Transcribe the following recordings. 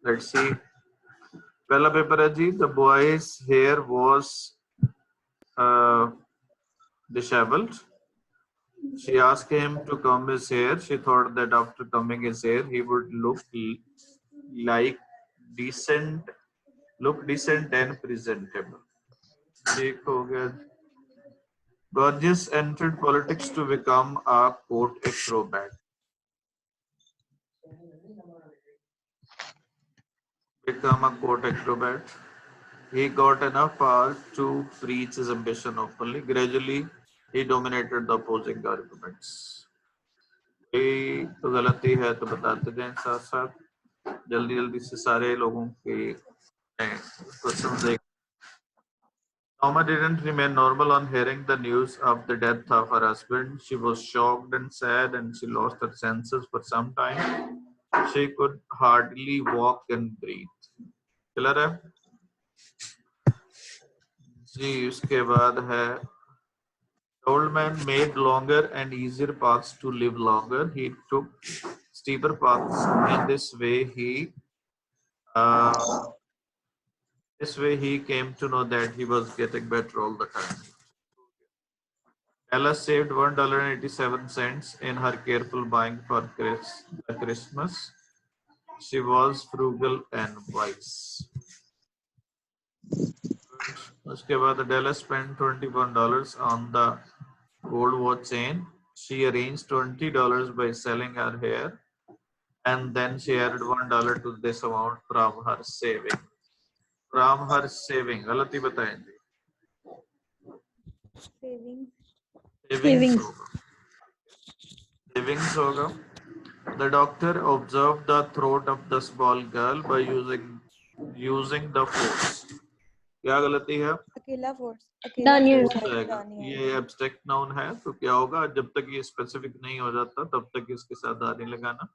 Let's see, पहला paper है जी, the boy's hair was disheveled. She asked him to comb his hair. She thought that after combing his hair, he would like decent, look decent and presentable. ठीक हो गया. Gorgeous entered politics to become a court acrobat. Become a court acrobat. He got enough power to preach his ambition openly. Gradually, he dominated the opposing arguments. तो गलती है तो बताते जाएं साथ साथ, जल्दी जल्दी से सारे लोगों के क्वेश्चन देख. Norma didn't remain normal on hearing the news of the death of her husband. She was shocked and sad, and she lost her senses for some time. She could hardly walk and breathe. Clear है जी. उसके बाद है, old man made longer and easier paths to live longer. He took steeper paths. In this way he came to know that he was getting better all the time. Ella saved $1.87 in her careful buying for Christmas. She was frugal and wise. उसके बाद Della spent $21 on the gold watch chain. She arranged $20 by selling her hair, and then she added $1 to this amount from her saving. From her saving, गलती बताएं जी. Savings होगा. The doctor observed the throat of the small girl by using the force. क्या गलती है? अकेला force जाएगा. ये abstract noun है, तो क्या होगा, जब तक ये स्पेसिफिक नहीं हो जाता तब तक इसके साथ दानी लगाना.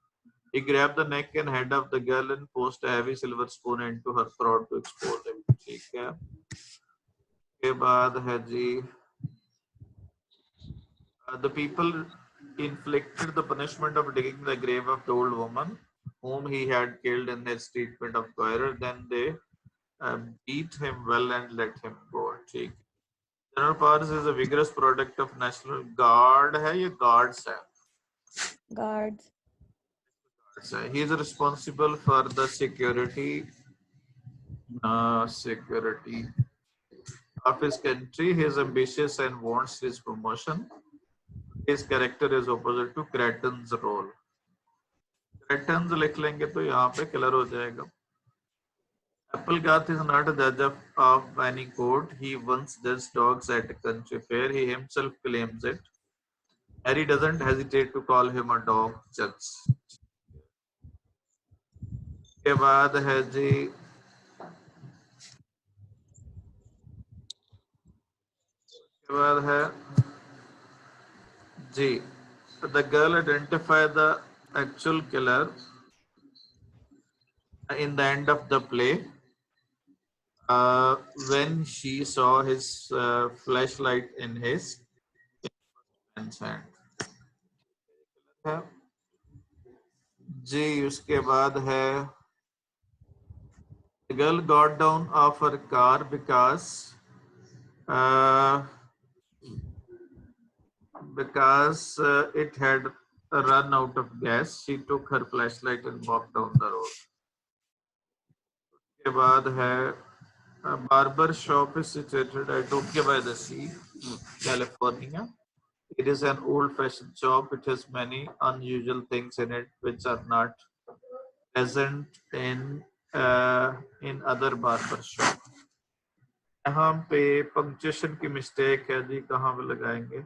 He grabbed the neck and head of the girl and forced a heavy silver spoon into her throat to expose it. ठीक है. के बाद है जी, the people inflicted the punishment of digging the grave of the old woman whom he had killed in his treatment of Goyer. Then they beat him well and let him go. ठीक. General Powers is a vigorous product of National Guard है, ये guards है. guards. He is responsible for the security of his country. He is ambitious and wants his promotion. His character is opposite to Creighton's role. Creighton's लिख लेंगे तो यहाँ पे clear हो जाएगा. Applegarth is not a judge of any court. He once judged dogs at a country fair. He himself claims it. Harry doesn't hesitate to call him a dog judge. के बाद है जी, के बाद है जी, the girl identified the actual killer in the end of the play when she saw his flashlight in his hand. जी. उसके बाद है, the girl got down off her car because it had run out of gas. She took her flashlight and walked down the road. उसके बाद है, a barber shop is situated at Tokyo by the Sea, California. It is an old-fashioned shop. It has many unusual things in it which are not present in other barber shop. यहाँ पे punctuation की mistake है जी, कहाँ पे लगाएंगे?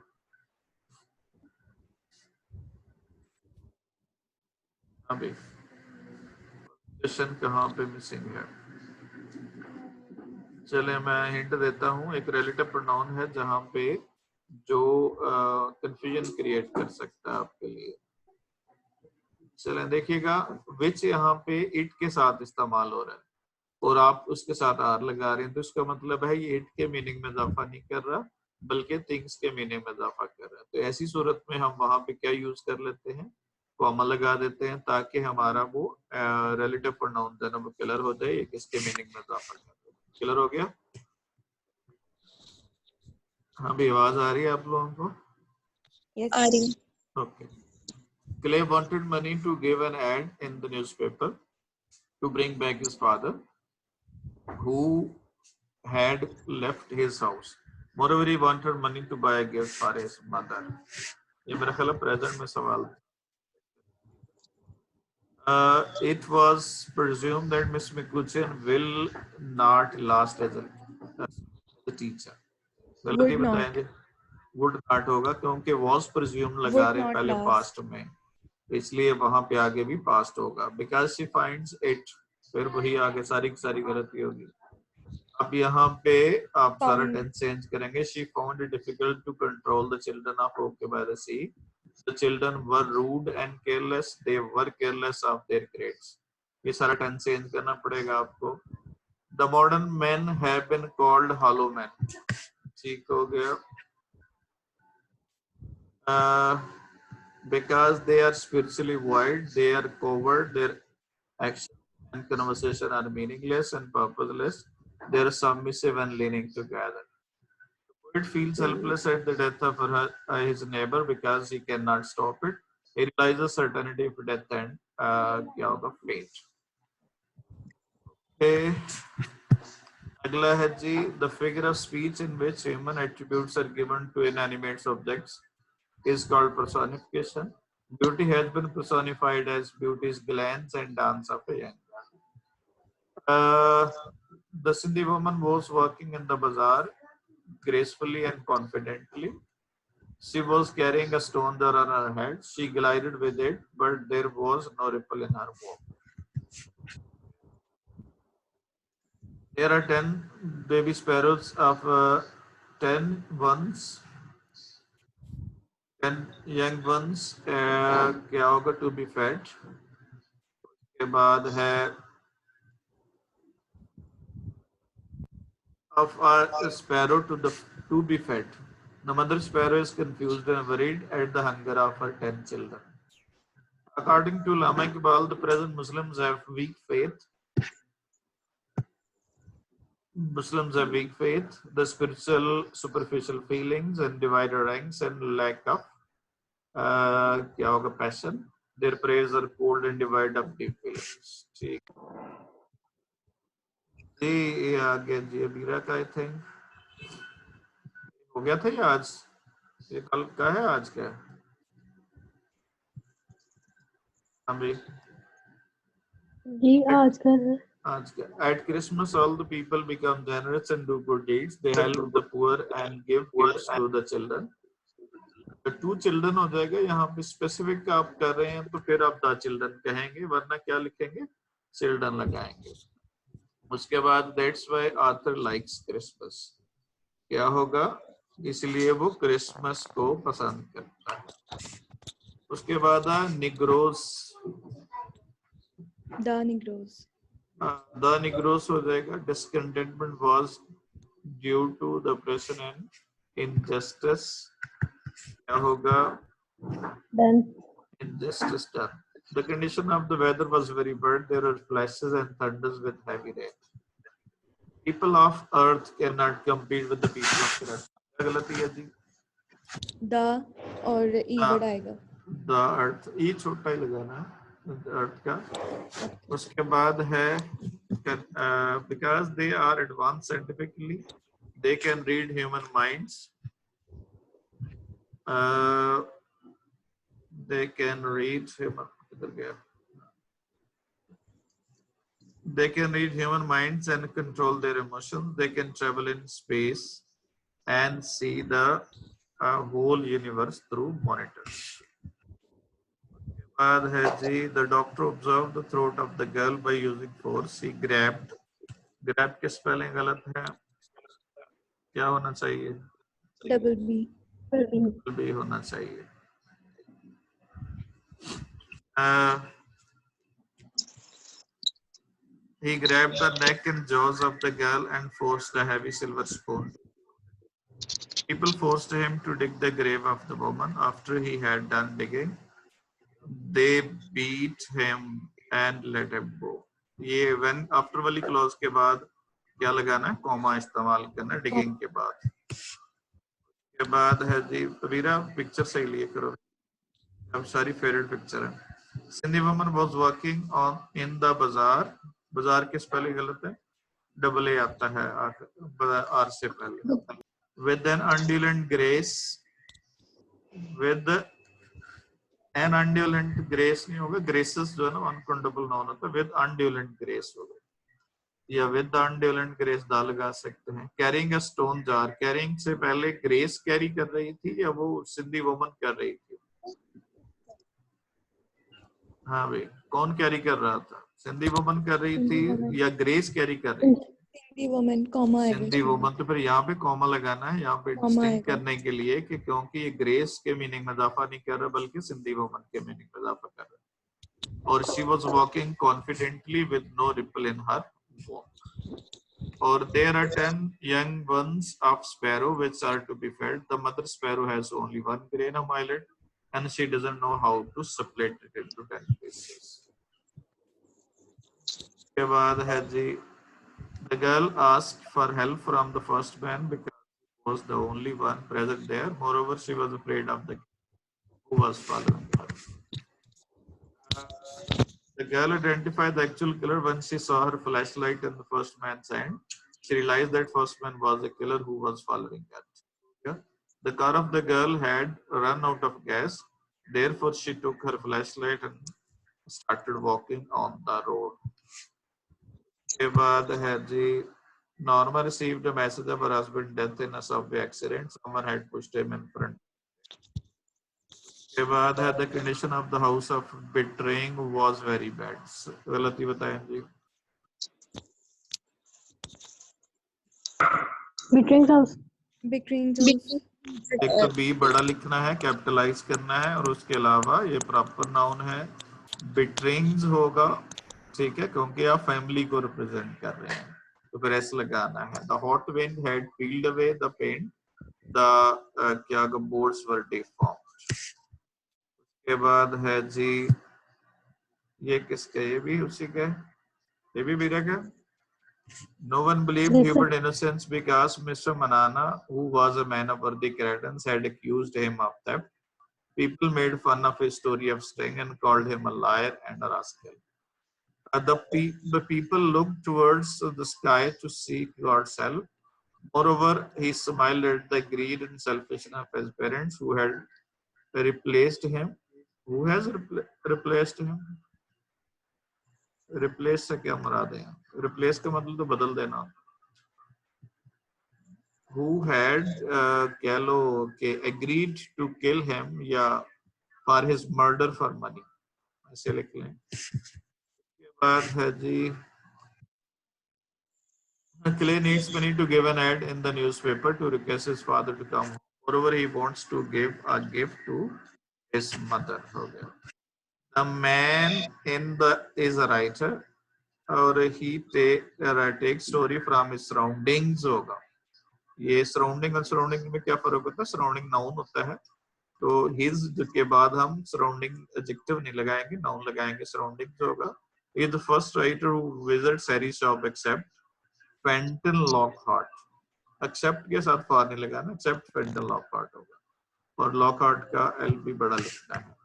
अभी punctuation कहाँ पे मिसिंग है? चले मैं हिंट देता हूँ. एक रिलेटिव प्रोनाउन है जहाँ पे जो कंफ्यूजन क्रिएट कर सकता है आपके लिए. चलें देखिएगा, विच यहाँ पे इट के साथ इस्तेमाल हो रहा है और आप उसके साथ आर लगा रहे हैं, तो इसका मतलब है ये इट के मीनिंग में इजाफा नहीं कर रहा बल्कि थिंग्स के मीनिंग में इजाफा कर रहा है. तो ऐसी सूरत में हम वहां पे क्या यूज कर लेते हैं? कॉमा लगा देते हैं ताकि हमारा वो रिलेटिव प्रोनाउन जो है ना वो क्लियर हो जाए, ये किसके मीनिंग में इजाफा कर दे। क्लियर हो गया? हाँ भी आवाज आ रही है आप लोगों को? Yes. आ रही। Okay. Clay wanted money to give an ad in the newspaper to bring back his father, who had left his house. Moreover, he wanted money to buy a gift for his mother. ये मेरा ख्याल है present में सवाल। It was presumed that Miss McCutcheon will not last as a teacher. गलती Would not. बताएंगे। Would not होगा क्योंकि was presumed लगा Would रहे not पहले last. पास्ट में, इसलिए वहां पे आगे भी पास्ट होगा। Because she finds it, फिर वही आगे सारी की सारी गलती होगी। अब यहाँ पे आप सारा Found. टेंस चेंज करेंगे। She found it difficult to control the children of Hope by the Sea. The children were rude and careless. They were careless of their grades. ये सारा टेंस चेंज करना पड़ेगा आपको। The modern men have been called hollow men. ठीक हो गया। Because they are spiritually void, they are coward, their action and conversation are meaningless and purposeless. They are submissive and leaning together. The poet feels helpless at the death of his neighbor because he cannot stop it. He realizes certainty of death and of fate. Okay. अगला है जी, the figure of speech in which human attributes are given to inanimate objects is called personification. Beauty has been personified as beauty's glance and dance of a young girl. The Sindhi woman was walking in the bazaar gracefully and confidently. She was carrying a stone jar on her head. She glided with it, but there was no ripple in her walk. There are 10 baby sparrows of 10 ones, 10 young ones. क्या होगा? To be fed. के बाद है of a sparrow to be fed. The mother sparrow is confused and worried at the hunger of her 10 children. According to Lama Iqbal, the present Muslims have weak faith. The spiritual superficial feelings and divided ranks and lack of passion. Their prayers are cold and devoid of deep feelings. ठीक जी, ये आगे जी अबीरा का I think हो गया था। ये आज, ये कल का है, आज का है? अभी जी आज का है। आज का। At Christmas, all the people become generous and do good deeds. They help the poor and give gifts to the children. To children हो जाएगा। यहाँ पे स्पेसिफिक आप कर रहे हैं तो फिर आप द चिल्ड्रन कहेंगे, वरना क्या लिखेंगे? चिल्ड्रन लगाएंगे। उसके बाद that's why Arthur likes Christmas. क्या होगा? इसलिए वो क्रिसमस को पसंद करता है। उसके बाद Negroes, The Negroes. The Negroes हो जाएगा। Discontentment was due to the oppression and injustice. क्या होगा? Then Injustice done. The condition of the weather was very bad. There were flashes and thunders with heavy rain. People of earth cannot compete with the people of earth. क्या गलती है जी? The और E word आएगा। The earth, ई छोटा ही लगाना है earth का। उसके बाद है because they are advanced scientifically, they can read human minds. They can read human, they can read human minds and control their emotions. They can travel in space and see the whole universe through monitors. The doctor observed the throat of the girl by using force. He grabbed की spelling गलत है, क्या होना चाहिए? Double B. B होना चाहिए। He grabbed the neck and jaws of the girl and forced a heavy silver spoon. People forced him to dig the grave of the woman. After he had done digging, they beat him and let him go. ये when after वाली clause के बाद क्या लगाना है, comma इस्तेमाल करना digging के बाद। के बाद है जी वीरा पिक्चर सही लिए करो, अब सारी फेवरेट पिक्चर है। Sindhi woman was working on in the बाजार, बाजार के स्पेलिंग गलत है, डबल ए आता है आर से पहले। With an undulant grace, with an undulant grace नहीं होगा, ग्रेसेस जो है ना अनकाउंटेबल नाउन होता है, विद अनड्यूलेंट ग्रेस होगा, या विद अनड्यूलेंट ग्रेस दा लगा सकते हैं। Carrying a stone jar, carrying से पहले ग्रेस कैरी कर रही थी या वो सिंधी वुमन कर रही थी? हाँ भाई, कौन कैरी कर रहा था? सिंधी वुमन कर रही थी या ग्रेस कैरी कर रही थी? सिंधी वुमन, कॉमा है सिंधी वुमन। तो फिर यहाँ पे कॉमा लगाना है, यहाँ पे डिस्टिंक्ट करने के लिए कि क्योंकि ये ग्रेस के मीनिंग में इजाफा नहीं कर रहा बल्कि सिंधी वुमन के मीनिंग में इजाफा कर रहा है। और she was walking confidently with no ripple in her walk. और there are 10 young ones of sparrow which are to be fed. The mother sparrow has only one grain of millet and she doesn't know how to split it into 10 pieces. के बाद है जी the girl asked for help from the first man because he was the only one present there. Moreover, she was afraid of the who was following her. The girl identified the actual killer when she saw her flashlight in the first man's hand. She realized that first man was the killer who was following her. Yeah? The car of the girl had run out of gas. Therefore, she took her flashlight and started walking on the road. के बाद है जी Norma received a message of her husband's death in a subway accident. Someone had pushed him in front. के बाद है the condition of the house of betraying was very bad. गलती बताएं जी। Betraying house. Betraying house. एक तो B बड़ा लिखना है, कैपिटलाइज करना है, और उसके अलावा ये प्रॉपर नाउन है। बिट्रेइंग्स होगा, ठीक है, क्योंकि आप फैमिली को रिप्रेजेंट कर रहे हैं, तो फिर ऐसे लगाना है। The hot wind had peeled away the paint, the क्या बोर्ड्स वर डिफॉर्म्ड। के बाद है जी ये किसके, ये भी उसी के, ये भी मेरा क्या। No one believed Yes, Hubert innocence because Mr. Manana, who was a man of worthy credence, had accused him of theft. People made fun of his story of sting and called him a liar and a rascal. The people looked towards the sky to seek God's help. Moreover, he smiled at the greed and selfishness of his parents who had replaced him. Who has replaced him? Replace से क्या मुराद है? Replace का मतलब तो बदल देना। Who had कह लो कि agreed to kill him या for his murder for money, ऐसे लिख लें। उसके बाद है जी Clay needs money to give an ad in the newspaper to request his father to come. Moreover, he wants to give a gift to his mother. हो गया। The man in the is a writer और he takes story from his surroundings होगा। ये surrounding और surrounding में क्या फर्क होता है? सराउंडिंग नाउन होता है, तो हिज के बाद हम सराउंडिंग एडजेक्टिव नहीं लगाएंगे, नाउन लगाएंगे, सराउंडिंग होगा। ये the first writer who visits Harry shop except Fenton Lockhart. Except के साथ फॉर नहीं लगाना, एक्सेप्ट फेंटन लॉकहार्ट होगा, और लॉकहार्ट का एल भी बड़ा लिखना है।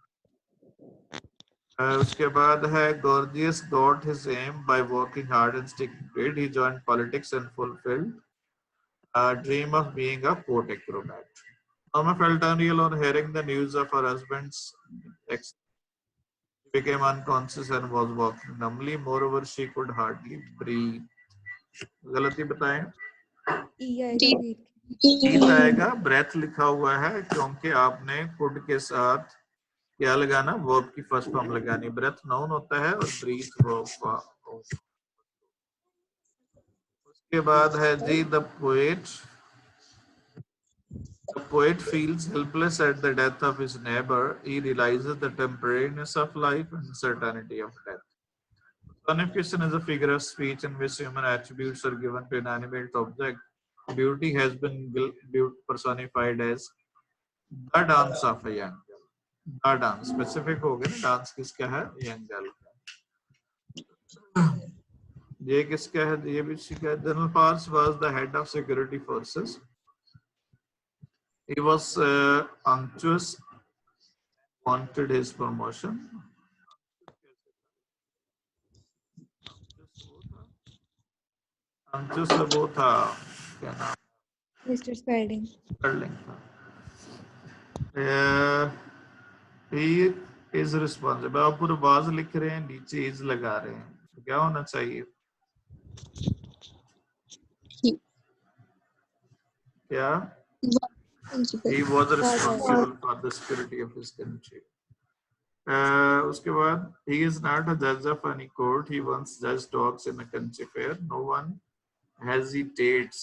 उसके बाद है Gorgias got his aim by working hard and sticking to it. He joined politics and fulfilled a dream of being a court acrobat. Norma felt unreal on hearing the news of her husband's ex. She became unconscious and was walking numbly. Moreover, she could hardly breathe. गलती बताएं। ई आएगा, breathe आएगा, breath लिखा हुआ है क्योंकि आपने could के साथ क्या लगाना, वर्ब की फर्स्ट फॉर्म लगानी। ब्रेथ नाउन होता है और ब्रीथ वर्ब। उसके बाद है जी the poet feels helpless at the death of his neighbor. He realizes the temporariness of life and certainty of death. Personification is a figure of speech in which human attributes are given to an animate object. Beauty has been personified as the dance of a young girl. The dance specific हो गया ना, dance किसका है, young girl का। ये किसका है, ये भी सीखा है। General Pars was the head of security forces. He was unctuous, wanted his promotion. unctuous वो था, क्या नाम, मिस्टर स्पेल्डिंग। स्पेल्डिंग था। he is responsible। आप पूरा बाज लिख रहे हैं, नीचे is लगा रहे हैं, तो क्या होना चाहिए, क्या, he was responsible for the security of his country। उसके बाद he is not a judge of any court, he once judged dogs in a country fair, no one hesitates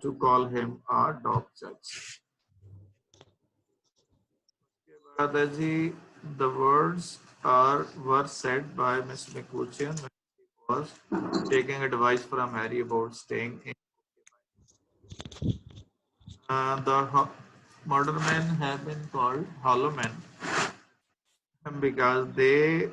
to call him a dog judge। उसके बाद है जी, the words were said by Miss McCutcheon when she was taking advice from Harry about staying in। The modern men have been called hollow men because they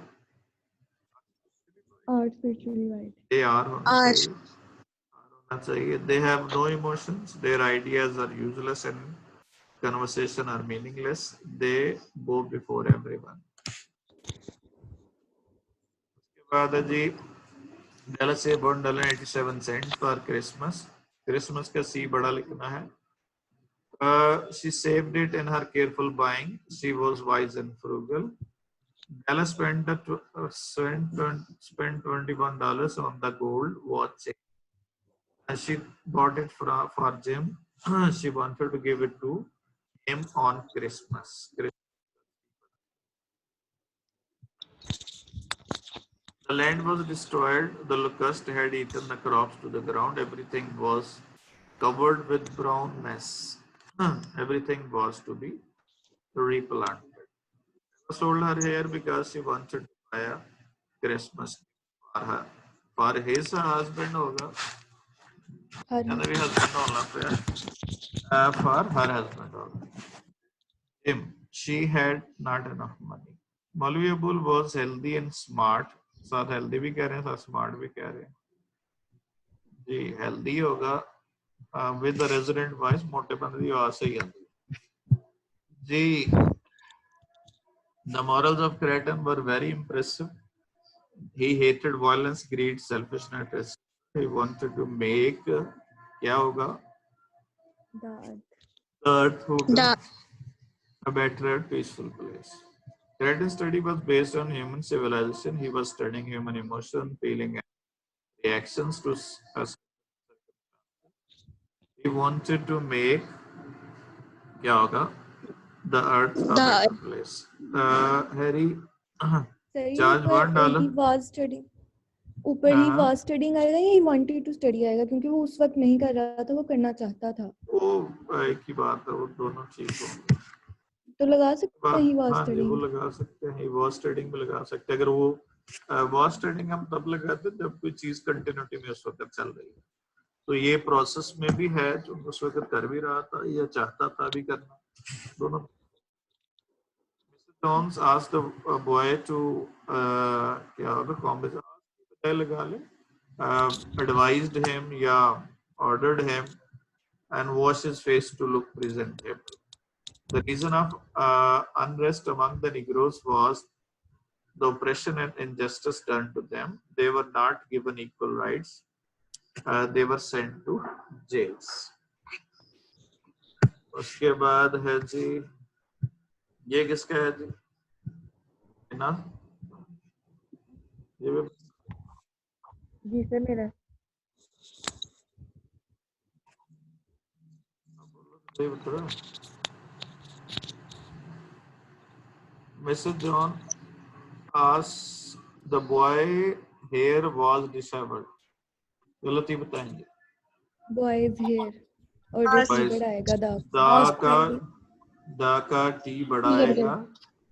are spiritually wide. are होना चाहिए। They have no emotions, their ideas are useless and conversation are meaningless, they bow before everyone। उसके बाद है जी, Dallas से $1.87 for Christmas। Christmas का C बड़ा लिखना है। She saved it in her careful buying, she was wise and frugal। Dallas spent $21 on the gold watch, and she bought it for Jim। She wanted to give it to him on Christmas। The land was destroyed, the locust had eaten the crops to the ground, everything was covered with brown mess। Everything was to be replanted। She sold her hair because she wanted to buy a Christmas for her, for his husband होगा, यानी भी husband होना पे, for her husband होगा, him। She had not enough money। मौलवी Abul was healthy and smart। साथ healthy भी कह रहे हैं, साथ smart भी कह रहे हैं जी। healthy होगा with the resident voice, मोटे बंदे की आवाज से ही आती जी। The morals of Creighton were very impressive। He hated violence, greed, selfishness। He wanted to make, क्या होगा, द the earth होगा, a better, peaceful place। Creighton's study was based on human civilization। He was studying human emotion, feeling, and reactions to us। He wanted to make, क्या होगा, the earth a better place। Harry सही charged ऊपर ही $1। Was study, ऊपर he was studying आएगा या he wanted to study आएगा, क्योंकि वो उस वक्त नहीं कर रहा था, वो करना चाहता था। वो एक ही बात है, वो दोनों चीज होंगे। तो लगा सकते हैं ही वाज हाँ जी, वो स्टडीइंग। लगा सकते हैं, वॉज स्टडिंग में लगा सकते हैं। अगर वो वॉज स्टडिंग हम तब लगाते हैं जब कोई चीज कंटिन्यूटी में उस वक्त चल रही है। तो ये प्रोसेस में भी है, जो उस वक्त कर भी रहा था या चाहता था भी करना, दोनों। Mister Jones asked the boy to, क्या होगा, कॉम्बिनेशन लगा ले, एडवाइज्ड हिम या ordered him and wash his face to look presentable। The reason of unrest among the Negroes was the oppression and injustice done to them। They were not given equal rights। They were sent to jails। उसके बाद है जी, ये किसका है जी, ना, ये भी जी sir मेरा। सही बता रहा। Mrs. John asked the boy hair was disheveled। गलत ही बताएंगे। बॉयज हेयर और जो टी Boys, बड़ा आएगा दा का टी बड़ा आएगा,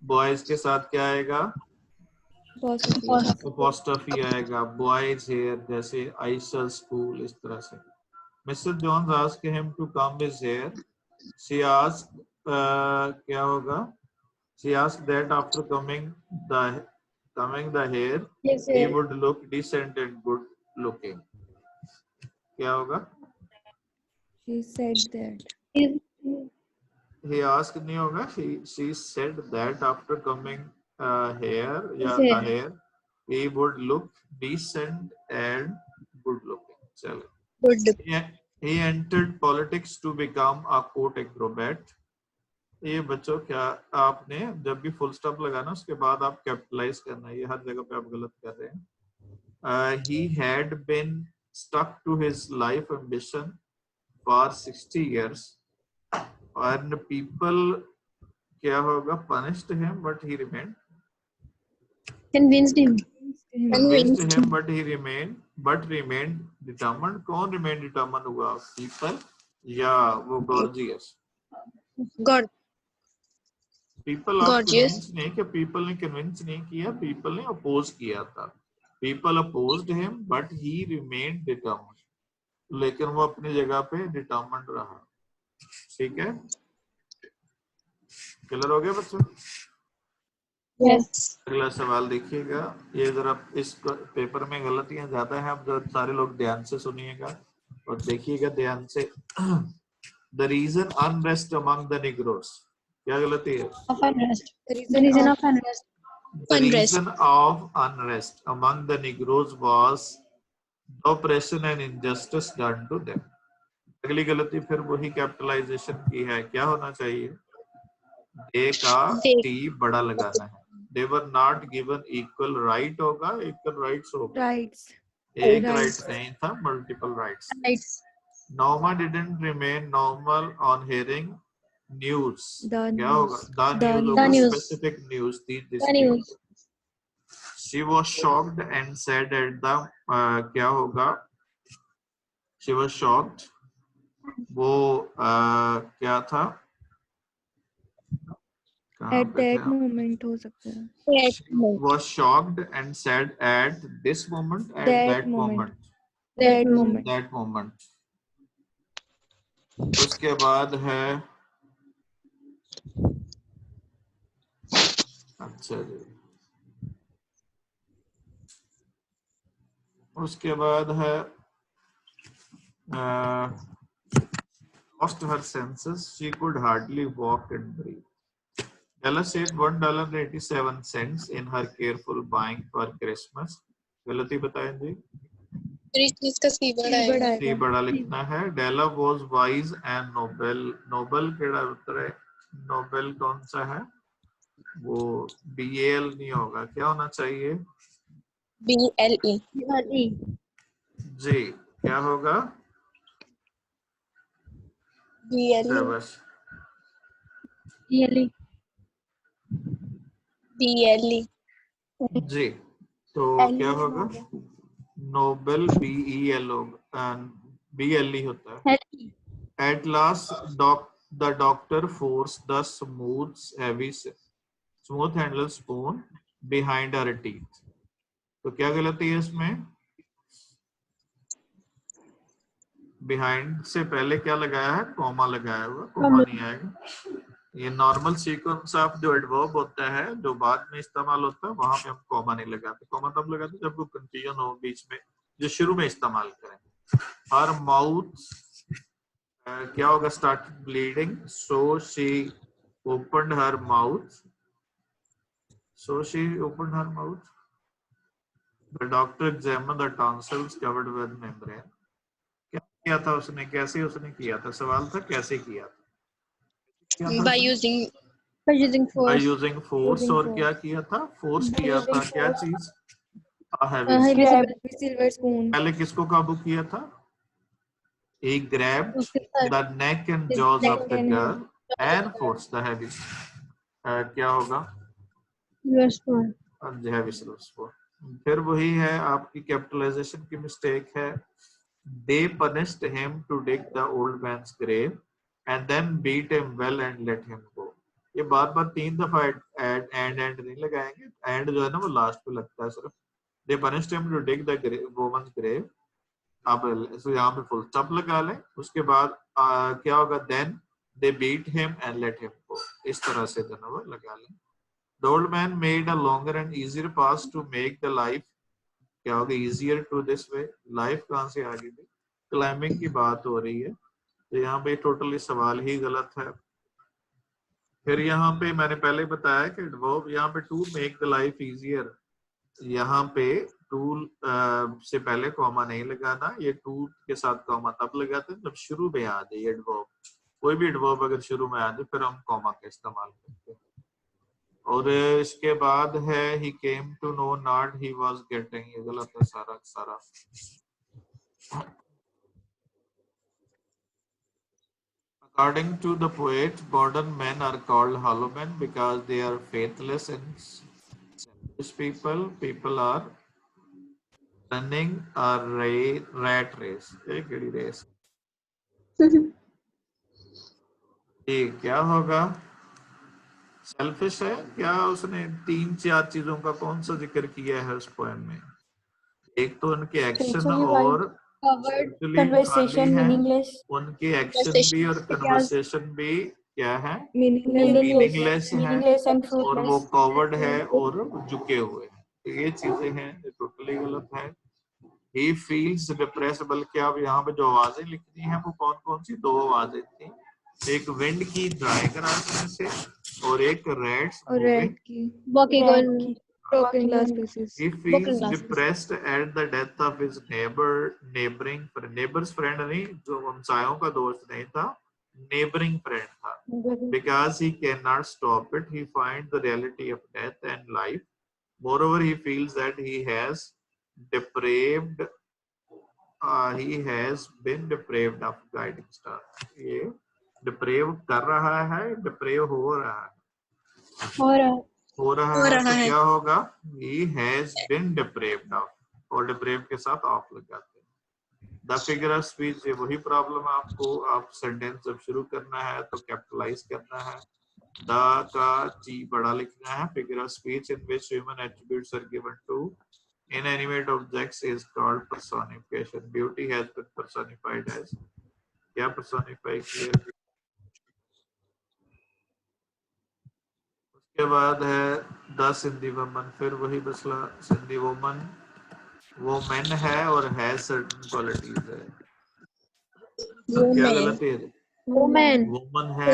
बॉयज के साथ क्या आएगा, अपॉस्ट्रोफी आएगा। बॉयज हेयर जैसे आइशल स्कूल, इस तरह से। Mister Jones asked him to comb his hair. She asked, क्या होगा, She asked that after coming the hair, Yes, he sir. would look decent and good looking. क्या होगा? She said that. Is- He asked नहीं होगा. She said that after coming hair या Yes, the sir. hair, he would look decent and good looking. चलो. Good. He entered politics to become a court acrobat. ये बच्चों क्या आपने जब भी फुल स्टॉप लगाना उसके बाद आप कैपिटलाइज करना, ये हर जगह पे आप गलत कर रहे हैं. He had been stuck to his life ambition for 60 years and people क्या होगा punished him but he remained Convinced him. convinced him but remained determined. कौन remained determined हुआ? People या वो Gorgias? God. पीपल आप Gorgeous. कन्विंस नहीं कि people ने कन्विंस नहीं किया, पीपल ने अपोज किया था. People opposed him but he remained determined, लेकिन वो अपनी जगह पे डिटरमिन्ड रहा. ठीक है, क्लियर हो गया बच्चों? Yes. अगला सवाल देखिएगा. ये जरा इस पेपर में गलतियां ज्यादा हैं, आप जो सारे लोग ध्यान से सुनिएगा और देखिएगा ध्यान से. The reason unrest among the negroes, क्या गलती है? Of unrest. The reason of unrest. The reason of unrest among the Negroes was the oppression and injustice done to them. अगली गलती फिर वही कैपिटलाइजेशन की है. क्या होना चाहिए? दे का टी बड़ा लगाना है. They were not given equal right होगा, equal rights होगा. Rights. एक Rights. right नहीं था, multiple rights. Rights. Norma didn't remain normal on hearing news. The क्या होगा? news. The The news news. होगा, news. specific news थी The जिसकी. news. She was shocked and said at the क्या होगा? She was shocked. वो क्या था? कहाँ At पे that थे? moment हो सकता है. She was shocked and said at this moment, at that moment. That moment. That moment. उसके बाद है, अच्छा जी, उसके बाद है lost her senses. She could hardly walk and breathe. Della saved $1.87 in her careful buying for Christmas. गलती बताएं जी. इसका सी बड़ा सी बड़ा लिखना है. Della was wise and noble. Noble केड़ा उत्तर है? Noble कौन सा है? वो BAL नहीं होगा, क्या होना चाहिए? BLE. जी, क्या होगा? शाबाश. BLE. BLE. जी, तो क्या होगा? नोबल BEL होगा, BLE होता है. At last, the doctor forced the smooth handled spoon behind her teeth. तो क्या गलती है इसमें? Behind से पहले क्या लगाया है? कॉमा लगाया हुआ, कॉमा नहीं आएगा. ये नॉर्मल सीक्वेंस ऑफ जो एडवर्ब होता है जो बाद में इस्तेमाल होता है, वहां पे हम कॉमा नहीं लगाते. कॉमा तब लगाते जब कोई कंफ्यूजन हो बीच में, जो शुरू में इस्तेमाल करें. हर माउथ क्या होगा? Started bleeding, so she opened her mouth. So she opened her mouth. The doctor examined the tonsils covered with membrane. क्या किया था उसने? कैसे उसने किया था? सवाल था कैसे किया था? By using force. By using force. Using और force. क्या किया था? फोर्स By किया using था. क्या force. चीज? heavy Grab silver spoon. पहले किसको काबू किया था? He grabbed उसके साथ the neck and his jaws neck of the and girl and forced the heavy. क्या होगा? silver spoon. heavy silver spoon. फिर वही है, आपकी कैपिटलाइजेशन की मिस्टेक है. They punished him to dig the old man's grave and then beat him well and let him go. ये बार बार 3 दफा एंड नहीं लगाएंगे. एंड जो है ना वो लास्ट पे लगता है सिर्फ. They punished him to dig the woman's grave. आप यहाँ पे फुल स्टॉप लगा लें. उसके बाद क्या होगा? Then they beat him and let him go. इस तरह से जो है वो लगा लें. The old man made a longer and easier path to make the life, क्या होगा, easier to this way. Life कहाँ से आ गई थी? Climbing की बात हो रही है, तो यहाँ पे टोटली सवाल ही गलत है. फिर यहाँ पे मैंने पहले बताया कि verb यहाँ पे to make the life easier, यहाँ पे टूल से पहले कॉमा नहीं लगाना, ये टू के साथ कॉमा तब लगाते हैं जब शुरू में आ जाए एडवर्ब. कोई भी एडवर्ब अगर शुरू में आ जाए फिर हम कॉमा का इस्तेमाल करते हैं. और इसके बाद है he came to know not he was getting, ये गलत है सारा सारा. According to the poet, modern men are called hollow men because they are faithless and selfish people. People are running a rat race. एक बड़ी race. ये क्या होगा? सेल्फिश है क्या? उसने 3-4 चीजों का कौन सा जिक्र किया है उस पोएम में? एक तो उनके एक्शन और कन्वर्सेशन मीनिंगलेस, उनके एक्शन भी और कन्वर्सेशन भी क्या है? मीनिंगलेस मीनिंगलेस एंड और वो फ्रूटलेस. कवर्ड है और झुके हुए हैं. तो ये चीजें हैं जो टोटली गलत है. He feels depressed, बल्कि आप यहाँ पे जो आवाजें लिखनी है वो कौन कौन सी? 2 आवाजें थी, एक विंड की ड्राई से और एक रैट्स की Walking on broken glass pieces. He feels depressed at the death of his neighbor's friend नहीं, जो हमसायों का दोस्त नहीं था, neighboring friend था. Because he cannot stop it, he finds the reality of death and life. Moreover, he feels that he has been depraved of guiding star. ये deprave कर रहा है, deprave हो रहा है. हो रहा है तो क्या होगा? He has been depraved of, और depraved के साथ off लगाते हैं. The figure of speech, ये वही प्रॉब्लम है आपको. आप सेंटेंस जब शुरू करना है तो कैपिटलाइज करना है. The का G बड़ा लिखना है. Figure of speech in which human attributes are given to inanimate objects is called personification. Beauty has been personified as, क्या personify किया? उसके बाद है the Sindhi woman. फिर वही मसला, Sindhi woman वो मैन है और has certain qualities है. क्या गलत है? woman. woman है,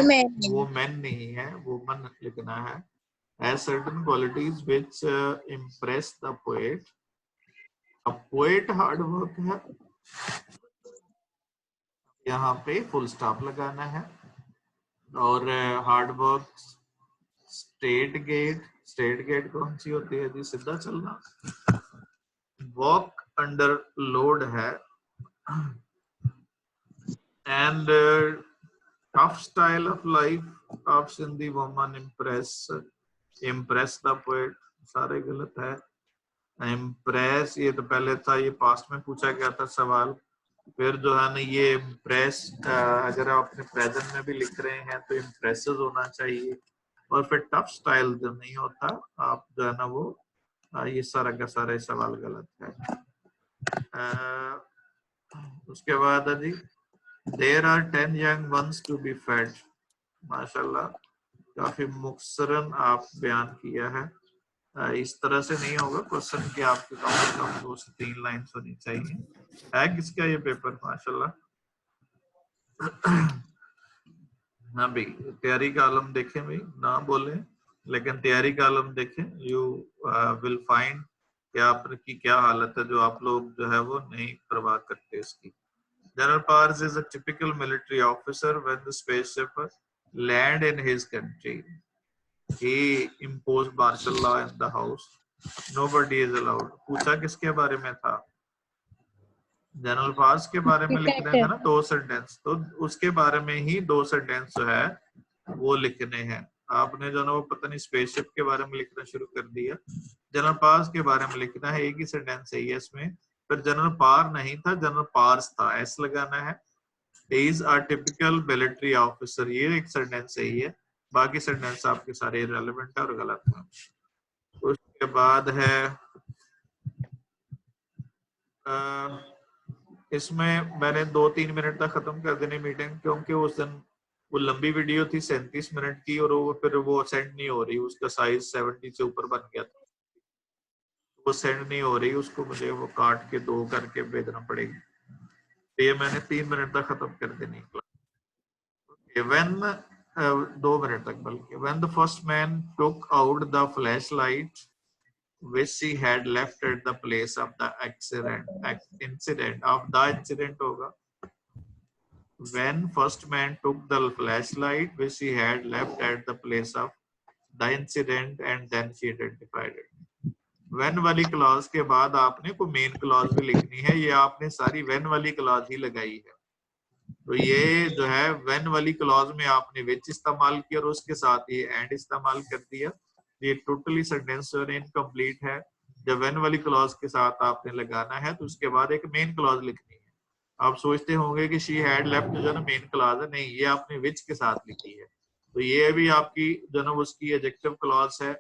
वो मैन नहीं है, woman लिखना है. Has certain qualities which impress the poet. अब पोएट हार्ड वर्क है, यहाँ पे फुल स्टॉप लगाना है. और हार्ड वर्क स्टेट गेट कौन सी होती है जी? सीधा चलना. वॉक अंडर लोड है. And tough style of life of Sindhi woman impress the poet. सारे गलत है. इम्प्रेस ये तो पहले था, ये पास्ट में पूछा गया था सवाल. फिर जो है ना ये इम्प्रेस अगर आप अपने प्रेजेंट में भी लिख रहे हैं तो इम्प्रेसिव होना चाहिए. और फिर टफ स्टाइल जो नहीं होता आप जो है ना वो ये सारा का सारा सवाल गलत है. उसके बाद है जी there are 10 young ones to be fed. माशाल्लाह काफी मुख्तसरन आप बयान किया है. इस तरह से नहीं होगा क्वेश्चन कि आपके कम से कम 2 से 3 लाइन्स होनी चाहिए. है किसका ये पेपर? माशाल्लाह. हाँ भाई तैयारी का आलम देखें भाई, ना बोले लेकिन तैयारी का आलम देखें. यू विल फाइंड कि आपकी क्या हालत है जो आप लोग जो है वो नहीं परवाह करते इसकी. General Pars is a typical military officer. When the spaceship land in his country, he imposed martial law in the house. Nobody is allowed. पूछा किसके बारे में था? जनरल पार्स के बारे में लिखने थे ना 2 सेंटेंस, तो उसके बारे में ही 2 सेंटेंस जो है वो लिखने हैं. आपने जो ना वो पता नहीं स्पेसशिप के बारे में लिखना शुरू कर दिया. जनरल पार्स के बारे में लिखना है, एक ही सेंटेंस है ये इसमें. फिर जनरल पार नहीं था, जनरल पार्स था, एस लगाना है. Is a typical military officer, ये एक सेंटेंस सही है. बाकी सेंटेंस आपके सारे इररिलेवेंट है और गलत है. उसके बाद है इसमें मैंने 2-3 मिनट तक खत्म कर देनी मीटिंग, क्योंकि उस दिन वो लंबी वीडियो थी 37 मिनट की और वो फिर वो सेंड नहीं हो रही, उसका साइज 70 से ऊपर बन गया था, वो सेंड नहीं हो रही, उसको मुझे वो काट के 2 करके भेजना पड़ेगी। तो ये मैंने 3 मिनट तक खत्म कर देनी क्लास। व्हेन 2 मिनट तक बल्कि when the first man took out the flash light which he had left at the place of the incident होगा when first man took the flashlight which he had left at the place of the incident and then she identified it। when वाली clause के बाद आपने कोई main clause भी लिखनी है, ये आपने सारी when वाली क्लॉज ही लगाई है। तो ये जो है when वाली क्लॉज में आपने which इस्तेमाल किया और उसके साथ ही and इस्तेमाल कर दिया, ये टोटली सेंटेंस इनकम्प्लीट है। जब व्हेन वाली क्लॉज के साथ आपने लगाना है तो उसके बाद एक मेन क्लॉज लिखनी है। आप सोचते होंगे कि शी हैड लेफ्ट जो ना मेन क्लॉज है, नहीं, ये आपने विच के साथ लिखी है। तो ये भी आपकी जो ना उसकी एडजेक्टिव क्लॉज है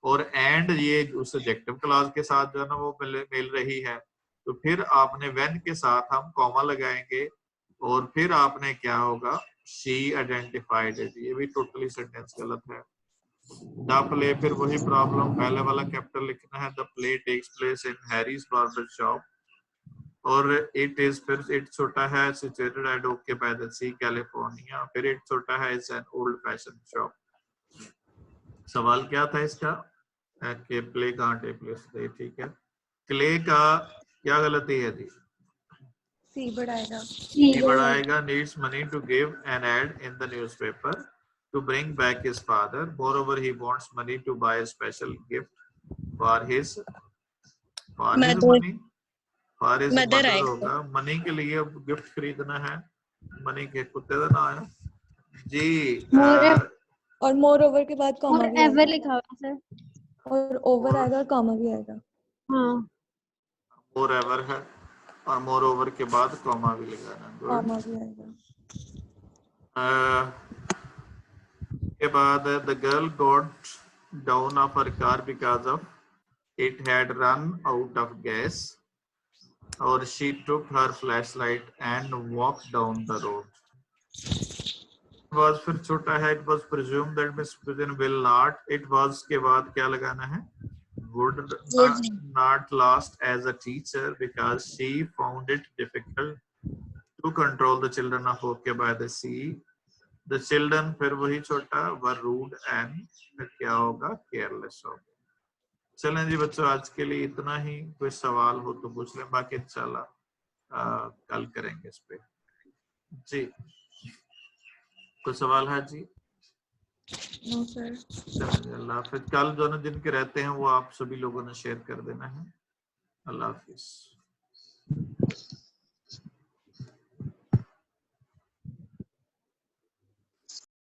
और एंड ये उस एडजेक्टिव क्लॉज के साथ जो ना वो मिल रही है। तो फिर आपने व्हेन के साथ हम कॉमा लगाएंगे और फिर आपने क्या होगा, शी आइडेंटिफाइड इट, ये भी टोटली सेंटेंस गलत है। द प्ले, फिर वही प्रॉब्लम, पहले वाला कैपिटल लिखना है। The play takes place in Harry's barber shop और इट इज, फिर इट छोटा है, situated at okay by the sea California, फिर इट छोटा है, it's an old fashion shop. सवाल क्या था इसका कि प्ले कहाँ टेक प्लेस थे, ठीक है। क्ले का क्या गलती है जी? सी बढ़ाएगा, सी बढ़ाएगा। Needs money to give an ad in the newspaper to bring back his father. Moreover, he wants money to buy a special gift for his Mother. money, for his Mother mother आएगा। होगा। Money के लिए gift खरीदना है, money के कुत्ते का नाम है जी। और मोर ओवर के बाद कॉमा भी एवर आएगा लिखा हुआ है सर, और ओवर आएगा और कॉमा भी आएगा। हाँ मोर एवर है और मोर ओवर के बाद कॉमा भी लगाना है। कॉमा भी आएगा। के बाद the girl got down off her car because of it had run out of gas और she took her flashlight and walked down the road। was फिर छोटा है, it was presumed that Miss Prison will not, it was के बाद क्या लगाना है, would not last as a teacher because she found it difficult to control the children of Okay by the Sea। The children फिर वही छोटा were rude and फिर क्या होगा, careless होगा। चलें जी बच्चों, आज के लिए इतना ही। कोई सवाल हो तो पूछ लें, बाकी इंशाल्लाह कल करेंगे इस पे जी। कोई सवाल है जी? No sir. चलें, अल्लाह हाफिज। कल जो ना जिनके रहते हैं वो आप सभी लोगों ने शेयर कर देना है। अल्लाह हाफिज।